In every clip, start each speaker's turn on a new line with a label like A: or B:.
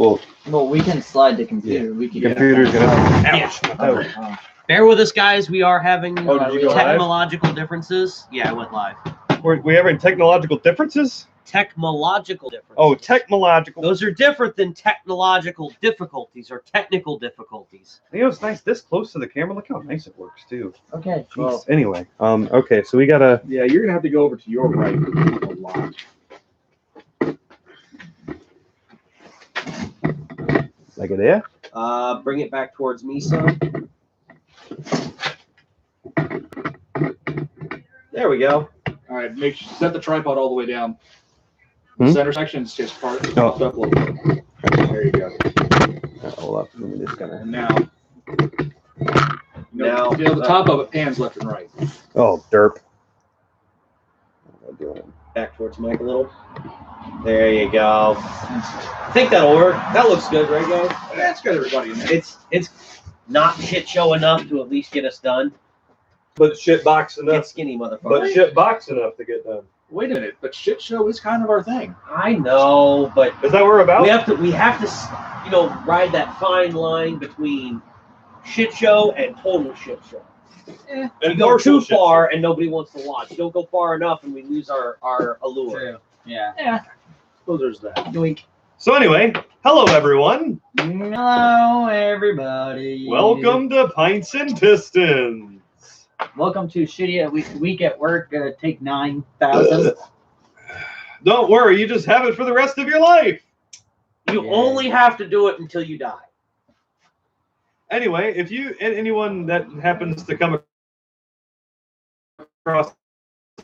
A: Well,
B: we can slide the computer.
A: Yeah.
B: We can.
A: Computer's gonna.
C: Yeah.
A: Ouch.
C: Bear with us, guys. We are having
A: Oh, did you go live?
C: technological differences. Yeah, I went live.
A: We having technological differences?
C: Technological differences.
A: Oh, technological.
C: Those are different than technological difficulties or technical difficulties.
A: You know, it's nice this close to the camera. Look how nice it works too.
B: Okay.
A: Jeez.
B: Well,
A: Anyway, okay, so we gotta.
D: Yeah, you're gonna have to go over to your right a lot.
A: Like it there?
C: Bring it back towards me, son. There we go.
D: All right, set the tripod all the way down.
A: Hmm?
D: The center section's just popped up a little bit. There you go.
A: Hold up. Let me just kind
D: And now,
C: Now,
D: the top of it pans left and right.
A: Oh, derp.
C: Back towards Mike a little. There you go. I think that'll work. That looks good, right, guys?
D: That's got everybody in there.
C: It's not shit show enough to at least get us done.
A: But shit box
C: Get
A: enough.
C: skinny, motherfucker.
A: But shit box enough to get done.
D: Wait a minute, but shit show is kind of our thing.
C: I know, but
A: Is that what we're about?
C: we have to, ride that fine line between shit show and total shit show. You
A: And
C: go
A: partial
C: too
A: shit
C: far and nobody wants to watch. You don't go far enough and we lose our allure.
B: true. Yeah.
D: So there's that.
B: Doink.
A: So anyway, hello everyone.
B: Hello, everybody.
A: Welcome to Pints and Pistons.
B: Welcome to Shitty Week at Work. Gonna take 9,000.
A: Don't worry, you just have it for the rest of your life.
C: You
B: Yeah.
C: only have to do it until you die.
A: Anyway, if you and anyone that happens to come across,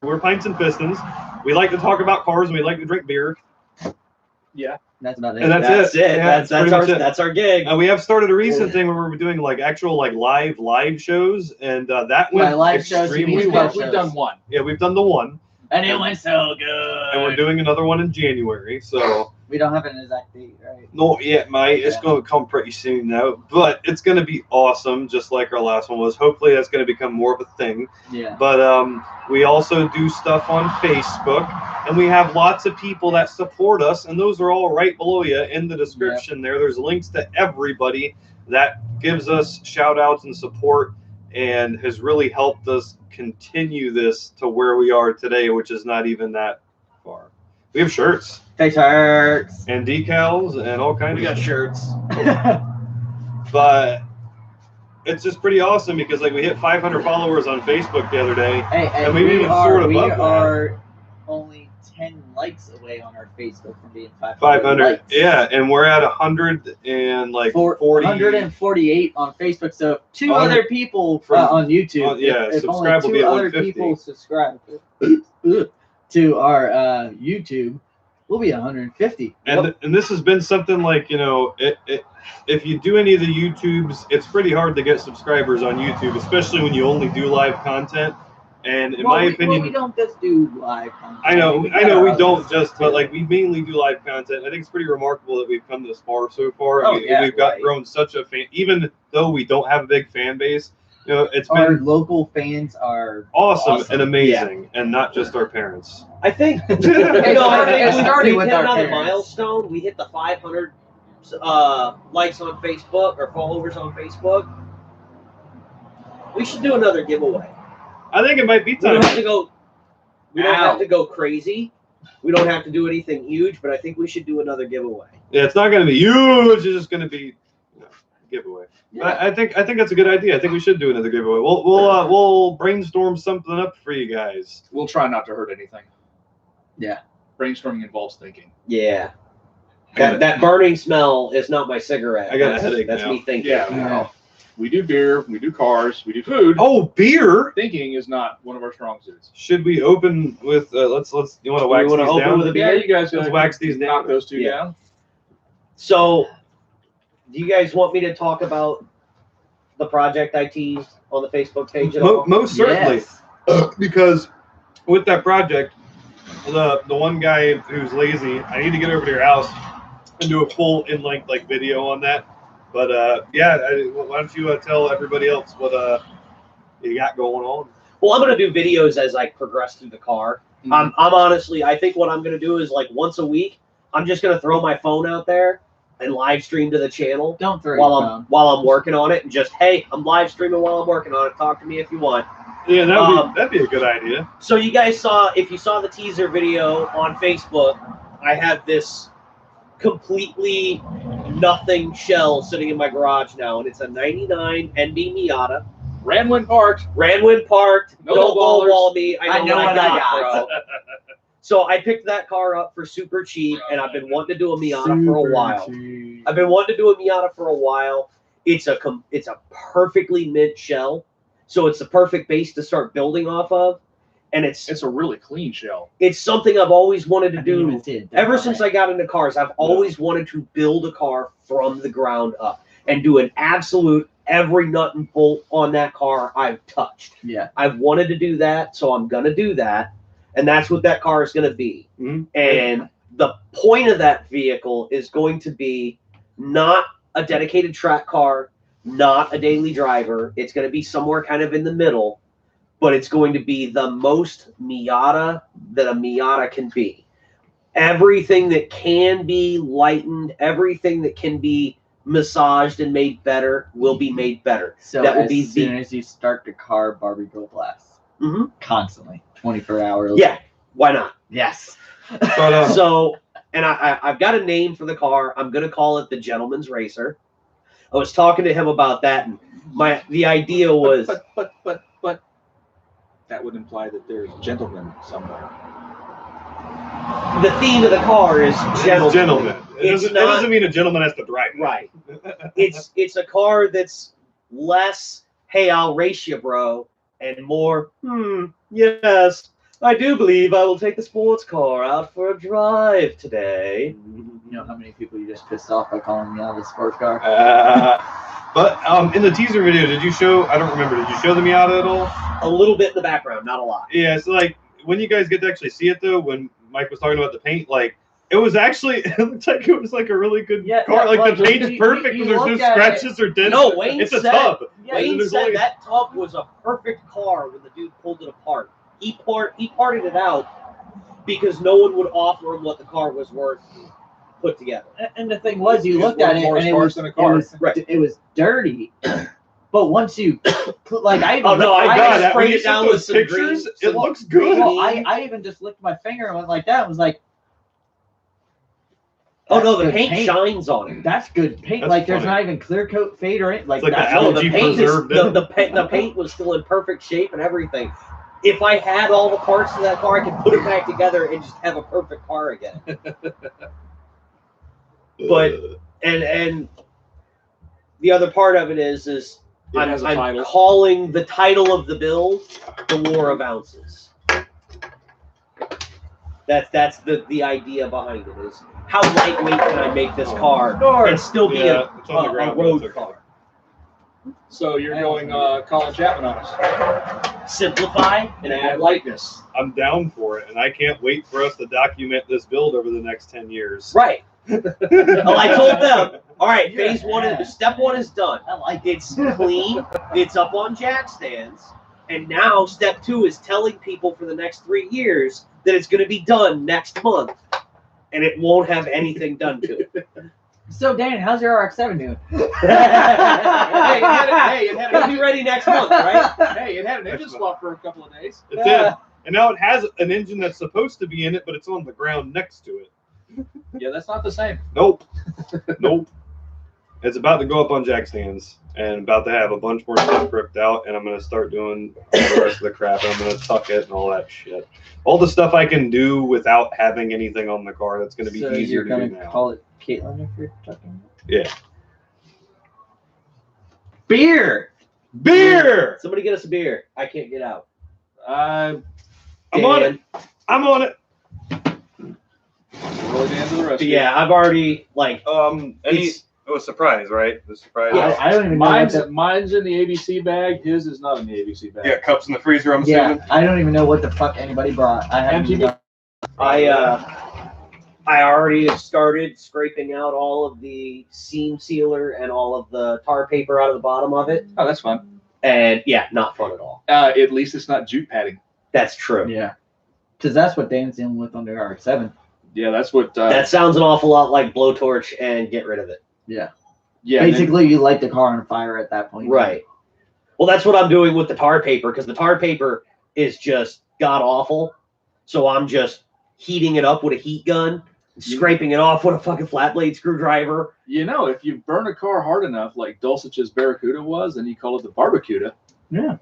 A: we're Pints and Pistons. We like to talk about cars and we like to drink beer.
D: Yeah.
B: That's about it.
A: And that's it. Yeah,
C: That's
A: pretty much it.
C: That's our gig.
A: We have started a recent thing where we're doing like actual like live shows, and that went
B: By live shows, you
A: extremely
B: mean
A: well.
B: live
D: We've done one.
A: Yeah, we've done the one,
B: And it went so good.
A: and we're doing another one in January. So
B: We don't have an exact date, right?
A: not yet, mate. It's
B: Yeah.
A: going to come pretty soon though, but it's going to be awesome, just like our last one was. Hopefully, that's going to become more of a thing.
B: Yeah.
A: But we also do stuff on Facebook, and we have lots of people that support us, and those are all right below you in the description there. There's links to everybody that gives us shout outs and support and has really helped us continue this to where we are today, which is not even that far. We have shirts
B: Face hurts.
A: and decals and all kinds
C: We
A: of
C: got shirts.
A: But it's just pretty awesome because like we hit 500 followers on Facebook the other day.
B: Hey,
A: And we even sort of
B: we
A: above that.
B: are only 10 likes away on our Facebook from being 500.
A: 500,
B: likes.
A: yeah, and we're at 100 and like 40.
B: 148 on Facebook. So if two
A: 100
B: other people
A: from-
B: on YouTube.
A: yeah,
B: if
A: subscribe will
B: only
A: be
B: two
A: at
B: other
A: 150.
B: people subscribe to our YouTube, we'll be 150.
A: And this has been something like, if you do any of the YouTubes, it's pretty hard to get subscribers on YouTube, especially when you only do live content. And in my opinion,
B: we don't just do live content.
A: I know we
B: got
A: don't
B: others.
A: just, but like we mainly do live content. I think it's pretty remarkable that we've come this far so far.
B: Oh, yeah,
A: we've got
B: right.
A: grown such a fan, even though we don't have a big fan base. It's
B: Our
A: been
B: local fans are
A: awesome and amazing, and not just our parents.
C: I think
B: It started
C: we
B: with
C: hit
B: our
C: another
B: parents.
C: milestone. We hit the 500 likes on Facebook or followers on Facebook. We should do another giveaway.
A: I think it might be
C: We don't
A: time.
C: have to go. We don't have to go crazy. We don't have to do anything huge, but I think we should do another giveaway.
A: Yeah, it's not going to be huge. It's just going to be giveaway.
B: Yeah.
A: I think that's a good idea. I think we should do another giveaway. We'll brainstorm something up for you guys.
D: We'll try not to hurt anything.
B: Yeah.
D: Brainstorming involves thinking.
C: Yeah. That burning smell is not my cigarette.
A: I got a headache
C: That's
A: now.
C: me thinking.
D: Yeah.
B: Yeah.
D: We do beer, we do cars, we do food.
A: Oh, beer!
D: Thinking is not one of our strong suits.
A: Should we open with? Let's. You want to wax
C: wanna
A: these
C: open
A: down?
C: with a
D: Yeah,
C: beer?
D: you guys
A: Let's wax these down.
D: knock those two
C: Yeah.
D: down.
C: So, do you guys want me to talk about the project I teased on the Facebook page at all?
A: Most certainly,
B: Yes.
A: because with that project, the one guy who's lazy, I need to get over to your house and do a full in-length like video on that. But why don't you tell everybody else what you got going on?
C: Well, I'm going to do videos as I progress through the car. I'm honestly, I think what I'm going to do is like once a week, I'm just going to throw my phone out there and live stream to the channel
B: Don't throw
C: while
B: your
C: I'm
B: phone.
C: while I'm working on it, and just hey, I'm live streaming while I'm working on it. Talk to me if you want.
A: Yeah, that'd be a good idea.
C: So you guys saw, if you saw the teaser video on Facebook, I have this completely nothing shell sitting in my garage now, and it's a '99 NB Miata.
D: Ranwin parked.
C: Ranwin parked.
D: No
C: Don't
D: ballers.
C: lowball me.
B: I know what I got.
C: bro. So I picked that car up for super cheap, and I've been wanting to do a Miata for a while. I've been wanting to do a Miata for a while. It's a perfectly mint shell, so it's the perfect base to start building off of, and
D: It's a really clean shell.
C: it's something I've always wanted to
B: I didn't
C: do.
B: even see it done
C: Ever
B: on
C: since
B: it.
C: I got into cars, I've always wanted to build a car from the ground up and do an absolute every nut and bolt on that car I've touched.
B: Yeah.
C: I've wanted to do that, so I'm gonna do that, and that's what that car is gonna be.
A: Mhm.
C: And the point of that vehicle is going to be not a dedicated track car, not a daily driver. It's going to be somewhere kind of in the middle, but it's going to be the most Miata that a Miata can be. Everything that can be lightened, everything that can be massaged and made better will be made better.
B: So
C: That will
B: as
C: be
B: soon as you start the car, Barbie go glass.
C: Mhm.
B: Constantly. 24 hours.
C: Yeah, why not?
B: Yes.
A: But
C: So, and I've got a name for the car. I'm going to call it the Gentleman's Racer. I was talking to him about that, and the idea was
D: But that would imply that there's gentlemen somewhere.
C: the theme of the car is
A: gentlemen. It
C: It's
A: doesn't,
C: not-
A: it doesn't mean a gentleman has to drive.
C: Right. It's a car that's less, hey, I'll race you, bro, and more, yes, I do believe I will take the sports car out for a drive today.
B: You know how many people you just pissed off by calling me out of the sports car?
A: But in the teaser video, did you show? I don't remember. Did you show the Miata at all?
C: A little bit in the background, not a lot.
A: Yeah. So like, when you guys get to actually see it though, when Mike was talking about the paint, like it was actually it looked like it was like a really good
B: Yeah,
A: car.
B: yeah,
A: Like
B: well,
A: the paint's
B: you-
A: perfect,
B: you
A: and there's no
B: look at
A: scratches or dents.
C: No, Wayne
A: it's a
C: said-
A: tub.
B: Yeah,
C: Wayne
A: there's
C: said
A: only-
C: that tub was a perfect car when the dude pulled it apart. He parted it out because no one would offer him what the car was worth put together.
B: And the thing was, you
D: It's
B: looked at
D: worth
B: it
D: more
B: and it
D: parts
B: was,
D: than a car.
B: it was dirty. But once you put, like, I even
C: Oh, no,
B: looked-
C: I
A: God,
C: sprayed
A: when you
C: it down
A: took
C: with
A: those
C: some
A: pictures,
C: green-
A: it
C: some
A: looks
C: green-
A: good.
B: well, I even just licked my finger and went like that. I was like,
C: Oh no,
B: that's
C: the
B: good
C: paint shines on it.
B: That's good paint.
A: That's
B: like, there's
A: funny.
B: not even clear coat fade or anything. Like,
A: It's like
B: that's
A: the
C: No,
A: algae
C: the paint is
A: preserved it.
C: the paint was still in perfect shape and everything. If I had all the parts of that car, I could put it back together and just have a perfect car again. But and the other part of it is
D: It has a
C: I'm
D: title.
C: calling the title of the build the War of Ounces. That's the idea behind it is how lightweight can I make this car and still be
A: Yeah, it's on the
C: a
A: ground, but
C: road
A: it's okay.
C: car.
D: So you're going Colin Chapman on us.
C: Simplify
D: And add lightness.
A: I'm down for it, and I can't wait for us to document this build over the next 10 years.
C: right. Well, I told them, all right,
B: Yeah.
C: phase one, step one is done.
B: I like
C: It's clean. It's up on jack stands. And now step two is telling people for the next 3 years that it's going to be done next month. And it won't have anything done to it.
B: So, Dan, how's your RX-7 doing?
C: It'll be ready next month, right?
D: Hey, it had an engine swap for a couple of days.
A: It did. And now it has an engine that's supposed to be in it, but it's on the ground next to it.
D: Yeah, that's not the same.
A: Nope. Nope. It's about to go up on jack stands and about to have a bunch more stuff ripped out, and I'm going to start doing all the rest of the crap. I'm going to tuck it and all that shit. All the stuff I can do without having anything on the car that's going to be
B: So
A: easier
B: you're
A: to
B: gonna
A: do now.
B: call it Caitlin if you're talking?
A: Yeah.
B: Beer!
A: Beer!
C: Somebody get us a beer. I can't get out.
A: I'm on it. I'm on it.
D: Roll it into the rest.
C: But yeah, I've already, like, it's,
A: It was surprise, right? The surprise.
C: Yeah.
B: I don't even know what
D: Mine's in the ABC bag. His is not in the ABC bag.
A: Yeah, cups in the freezer, I'm
B: yeah,
A: assuming.
B: I don't even know what the fuck anybody brought. I haven't
D: MTV.
B: even-
C: I already started scraping out all of the seam sealer and all of the tar paper out of the bottom of it.
D: Oh, that's fun.
C: And yeah, not fun at all.
D: At least it's not jute padding.
C: That's true.
B: Yeah. Because that's what Dan's dealing with on the RX-7.
D: Yeah, that's what.
C: That sounds an awful lot like blowtorch and get rid of it.
B: Yeah.
D: yeah, and then-
B: Basically, you light the car on fire at that point.
C: Right. Well, that's what I'm doing with the tar paper because the tar paper is just god awful. So I'm just heating it up with a heat gun, scraping it off with a fucking flat blade screwdriver.
D: you know, if you burn a car hard enough, like Dulcich's Barracuda was, then you call it the Barbacuda.
B: Yeah.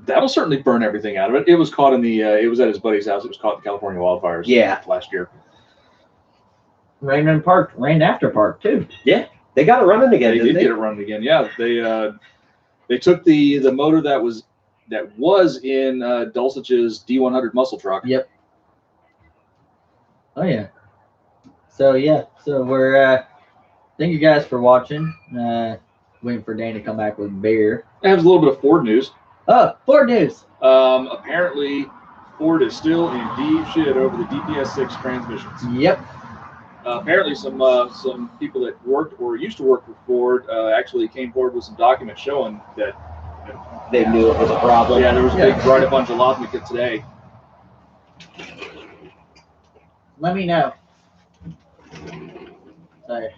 D: That'll certainly burn everything out of it. It was caught in the. It was at his buddy's house. It was caught in the California wildfires.
C: Yeah.
D: Last year.
B: Rain after park too.
C: They got it running again,
D: They
C: didn't
D: did
C: they?
D: get it running again. Yeah, they took the motor that was in Dulcich's D100 muscle truck.
B: Yep. Oh yeah. So we're thank you guys for watching. Waiting for Dan to come back with beer.
D: It has a little bit of Ford news.
B: Oh, Ford news.
D: Apparently, Ford is still in deep shit over the DPS6 transmissions.
B: Yep.
D: Apparently, some people that worked or used to work for Ford actually came forward with some documents showing that.
C: They knew it was a problem.
D: Yeah, there was a big write-up on Jalopnika today.
B: Let me know. Sorry.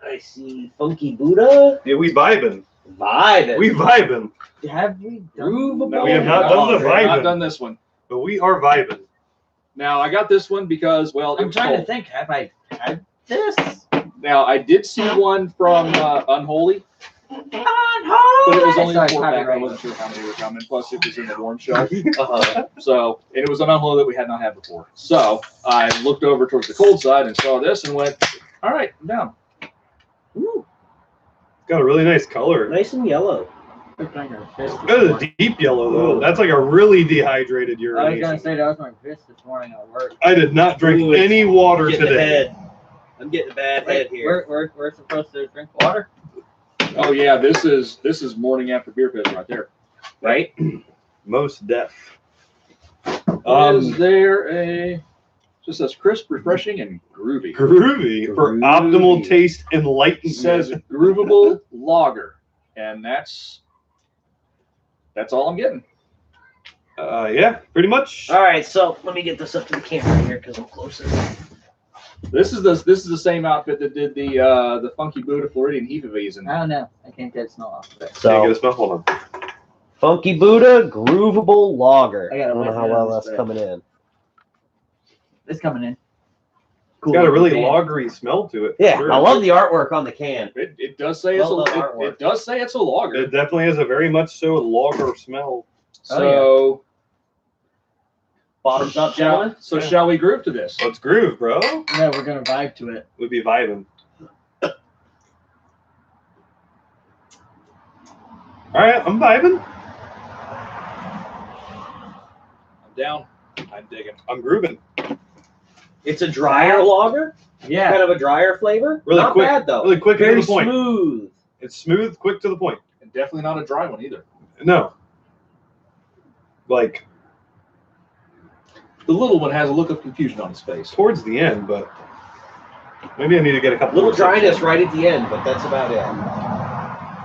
C: I see Funky Buddha.
A: Yeah, we vibing.
C: Vibing.
A: We vibing.
B: Have we
C: Groovable.
B: done?
A: We have not done the
D: We have not
A: vibing.
D: done this one.
A: But we are vibing.
D: Now, I got this one because, well, it
B: I'm
D: was
B: trying to
D: cold.
B: think. Have I had this?
D: Now, I did see one from Unholy, but it was only
B: Sorry,
D: a 4-pack. I
B: copyright.
D: wasn't sure how many were coming. Plus, it was in the warm shelf.
C: Uh-huh.
D: So, and it was an Unholy that we had not had before. So, I looked over towards the cold side and saw this and went, all right, I'm down.
C: Ooh,
A: Got a really nice color.
C: nice and yellow.
A: Got a deep yellow though. That's like a really dehydrated
B: I was gonna
A: urination.
B: say that was my fist this morning at work.
A: I did not drink
C: Ooh, it's
A: any water
C: Getting a
A: today.
C: head. I'm getting a bad head here.
B: We're supposed to drink water.
D: Oh, yeah, this is morning after beer fest right there.
C: Right?
A: Most deaf.
D: Is there a, just says crisp, refreshing, and groovy.
A: Groovy for
C: Groovy.
A: optimal taste
D: It
A: enlightenment.
D: says groovable lager, and that's all I'm getting.
A: Yeah, pretty much.
C: All right, so let me get this up to the camera here because I'm closer.
D: This is the same outfit that did the Funky Buddha Floridian Hefeweizen.
B: I don't know. I can't get snow off of it.
A: Can't
C: So,
A: get a smell. Hold on.
C: Funky Buddha Groovable Lager.
B: I gotta
C: don't know
B: wait
C: how
B: for
C: well
B: this
C: that's
B: bit.
C: coming in.
B: It's coming in.
A: It's got a really
B: Man.
A: lagery smell to it. for
C: Yeah,
A: sure.
C: I love the artwork on the can.
D: It does say
C: Well
D: it's
C: done
D: a
C: artwork.
D: it does say it's a lager.
A: It definitely has a very much so lager smell.
D: So
C: Bottoms up, gentlemen.
A: Yeah.
D: shall we groove to this?
A: Let's groove, bro.
B: Yeah, we're gonna vibe to it.
A: We'd be vibing. All right, I'm vibing.
D: I'm down. I'm digging.
A: I'm grooving.
C: It's a drier lager,
B: Yeah.
C: kind of a drier flavor.
A: Really
C: Not
A: quick,
C: bad though.
A: really quick and to
C: Very
A: the point.
C: smooth.
A: It's smooth, quick to the point.
D: And definitely not a dry one either.
A: No. Like
D: The little one has a look of confusion on his face.
A: towards the end, but maybe I need to get a couple.
C: Little
A: more sips.
C: dryness right at the end, but that's about it.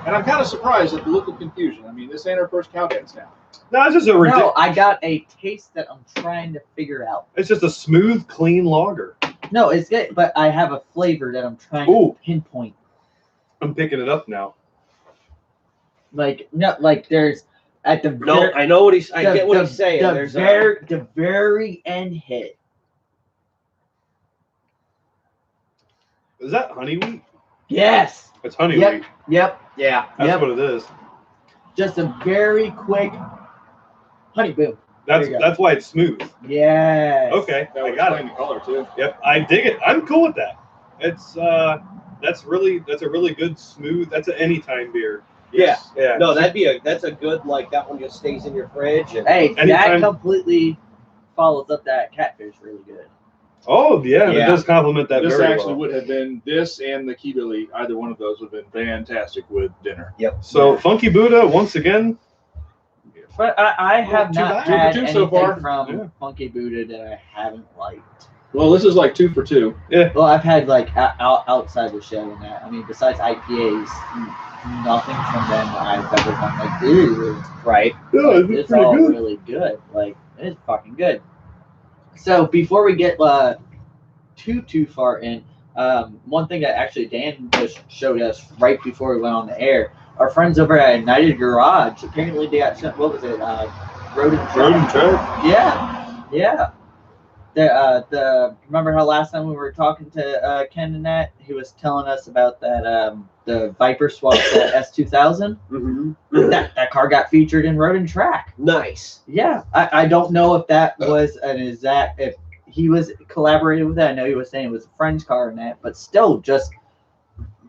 D: And I'm kind of surprised at the look of confusion. I mean, this ain't our first Cowdens now.
A: No, it's just a
B: No, I got a taste that I'm trying to figure out.
A: It's just a smooth, clean lager.
B: No, it's good, but I have a flavor that I'm trying
A: Ooh.
B: to pinpoint.
A: I'm picking it up now.
B: Like no, like there's at the
C: No,
B: ver-
C: I know what he's. I
B: the-
C: get what
B: the-
C: he's saying.
B: The
C: There's
B: the very end hit.
A: Is that honey wheat?
B: Yes.
A: It's honey
B: Yep.
A: wheat.
B: Yep.
C: yeah.
A: That's
B: Yep.
A: what it is.
B: Just a very quick honey boom.
A: That's
B: There you go.
A: that's why it's smooth.
B: Yes.
A: Okay,
D: That
A: I
D: would
A: got
D: explain
A: it.
D: the color too.
A: Yep, I dig it. I'm cool with that. It's that's a really good smooth. That's an anytime beer.
C: Yes.
A: Yeah.
C: No, that's a good like that one just stays in your fridge. And,
B: Hey,
A: Anytime-
B: that completely follows up that catfish really good.
A: Oh yeah,
C: Yeah.
A: it does complement that
D: This
A: very
D: actually
A: well.
D: would have been this and the Kibili. Either one of those would have been fantastic with dinner.
A: So Funky Buddha once again.
B: But I have
A: Two
B: not
A: for two
B: had
D: so
B: anything
D: far.
B: from
A: Yeah.
B: Funky Buddha that I haven't liked.
D: Well, this is like 2 for 2.
B: Well, I've had like outside the show and that. I mean, besides IPAs, nothing from them that I've ever gone like, ooh,
C: right.
A: Yeah,
B: like,
A: it's
B: it's
A: pretty
B: all
A: good.
B: really good. Like, it's fucking good. So before we get too far in, one thing that actually Dan just showed us right before we went on the air, our friends over at United Garage, apparently they got sent, what was it, Road and Track? Yeah. Remember how last time we were talking to Ken and that, he was telling us about that the Viper swap, the S2000.
C: Mm-hmm.
B: That car got featured in Road and Track.
C: Nice.
B: Yeah, I don't know if that was if he was collaborating with that. I know he was saying it was a friend's car and that, but still, just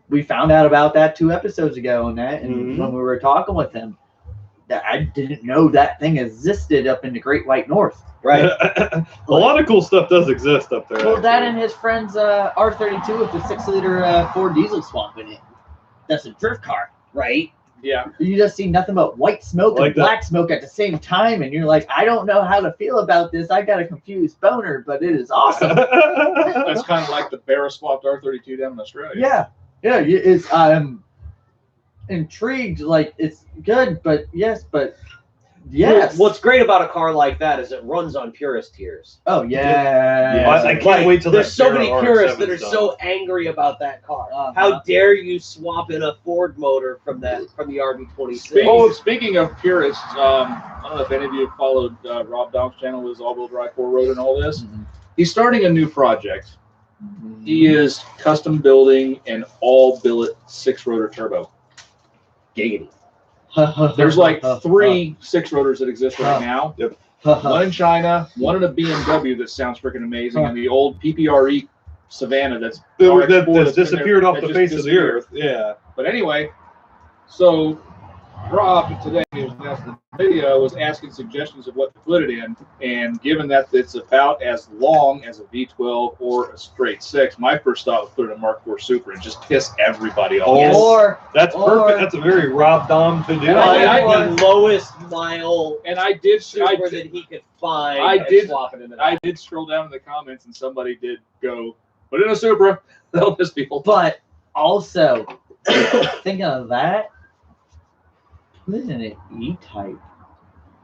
B: we found out about that 2 episodes ago and that, and when we were talking with him, that I didn't know that thing existed up in the Great White North.
C: Right.
A: A lot of cool stuff does exist up there.
B: Well, that and his friend's R32 with the 6-liter Ford diesel swamp in it. That's a drift car.
C: Right.
D: Yeah.
B: You just see nothing but white smoke
A: Like
B: and black smoke at the same time, and you're like, I don't know how to feel about this. I got a confused boner, but it is awesome.
D: That's kind of like the Barra swapped R32 down in Australia.
B: Yeah. It's I'm intrigued. Like it's good, but yes.
C: What's great about a car like that is it runs on purist tears.
B: Oh yeah.
A: I can't wait till
C: there's
A: that
C: so many
A: Barra
C: purists
A: R7's
C: that are
A: done.
C: so angry about that car.
B: Uh-huh.
C: How dare you swap in a Ford motor from the RB26?
D: Speaking of purists, I don't know if any of you have followed Rob Donk's channel, his all-wheel drive 4-road and all this.
B: Mhm.
D: He's starting a new project. He is custom building an all-billet 6-rotor turbo.
C: Giggity.
D: There's like 3 6-rotors that exist right now. One
B: One
D: in China, one in a BMW that sounds freaking amazing, and the old PPRE Savannah that's
A: That's disappeared off the face of the earth. Yeah.
D: But anyway, so Rob today, he was announcing the video, was asking suggestions of what to put it in, and given that it's about as long as a V12 or a straight 6, my first thought was put it in a Mark IV Super and just piss everybody off.
C: Yes.
B: Or
A: That's perfect. That's a very Rob Dom to do.
D: I
C: The lowest mile
D: And I did
C: Super that he could find.
D: I
C: and
D: did-
C: swap it in.
D: I did scroll down in the comments and somebody did go, put it in a Supra. That'll piss people.
B: but also thinking of that, put it in an E-type.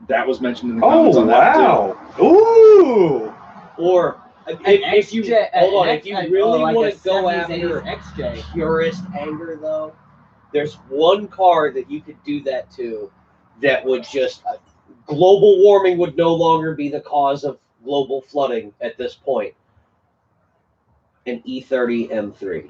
D: That was mentioned in the comments
A: Oh
D: on that
A: wow! Ooh.
C: Or if you hold on, if you really want to go after
B: XJ.
C: purist anger, though, there's one car that you could do that to that would just global warming would no longer be the cause of global flooding at this point. An E30 M3.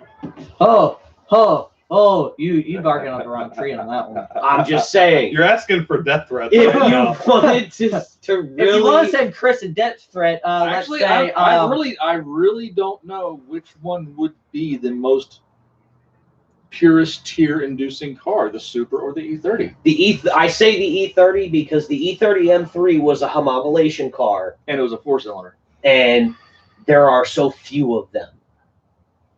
B: Oh, you barking on the wrong tree on that one.
C: I'm just saying.
A: You're asking for death threats
C: If
A: right now.
C: you wanted to
B: If you want to
C: really,
B: send Chris a death threat,
D: Actually,
B: let's say,
D: I really don't know which one would be the most purest tear-inducing car, the Supra or the E30.
C: I say the E30 because the E30 M3 was a homogenization car,
D: And it was a 4-cylinder.
C: and there are so few of them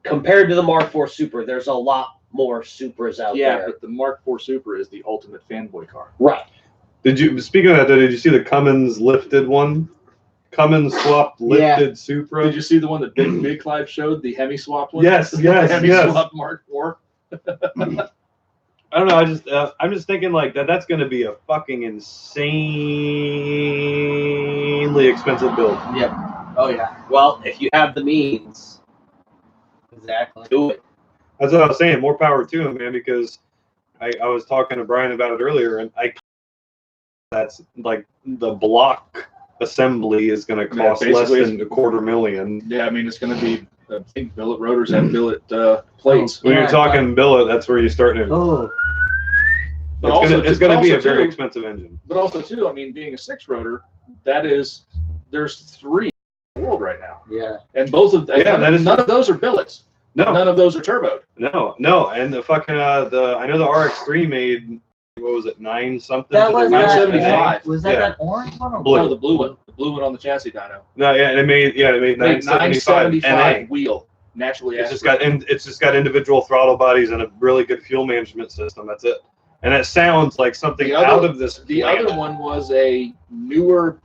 C: compared to the Mark IV Super. There's a lot more Supras out
D: Yeah,
C: there.
D: but the Mark IV Supra is the ultimate fanboy car.
C: Right.
A: Speaking of that, did you see the Cummins lifted one? Cummins swapped lifted Supra.
D: Did you see the one that Big Clive showed, the Hemi swap one?
A: Yes,
D: The
A: yes,
D: Hemi
A: yes.
D: swap Mark IV.
A: I don't know. I'm just thinking like that. That's going to be a fucking insanely expensive build.
B: oh yeah,
C: Well, if you have the means,
B: exactly.
C: do it.
A: That's what I was saying. More power to him, man. Because I was talking to Brian about it earlier, and that's like the block assembly is going to cost less
D: basically
A: than $250,000.
D: Yeah, I mean, it's going to be, I think, billet rotors and billet plates.
A: When
B: Yeah,
A: you're talking billet, that's where you start to.
B: Oh,
D: But
A: It's going to be a
D: also,
A: very
D: too,
A: expensive engine.
D: But also, too, I mean, being a 6-rotor, there's 3 in the world right now.
B: yeah.
D: And both of none of those are billets.
A: No,
D: None of those are turboed.
A: no, and the fucking I know the RX3 made, what was it, 9 something?
B: That
A: to
B: was
A: the wheel?
D: 975.
B: Was that
A: Yeah.
B: that orange one or
A: Blue.
D: No, the blue one on the chassis dyno.
A: No, yeah, it made 975 NA.
D: wheel naturally.
A: It's just got individual throttle bodies and a really good fuel management system. That's it. And it sounds like something
D: The other-
A: out of this.
D: The
A: planet.
D: other one was a newer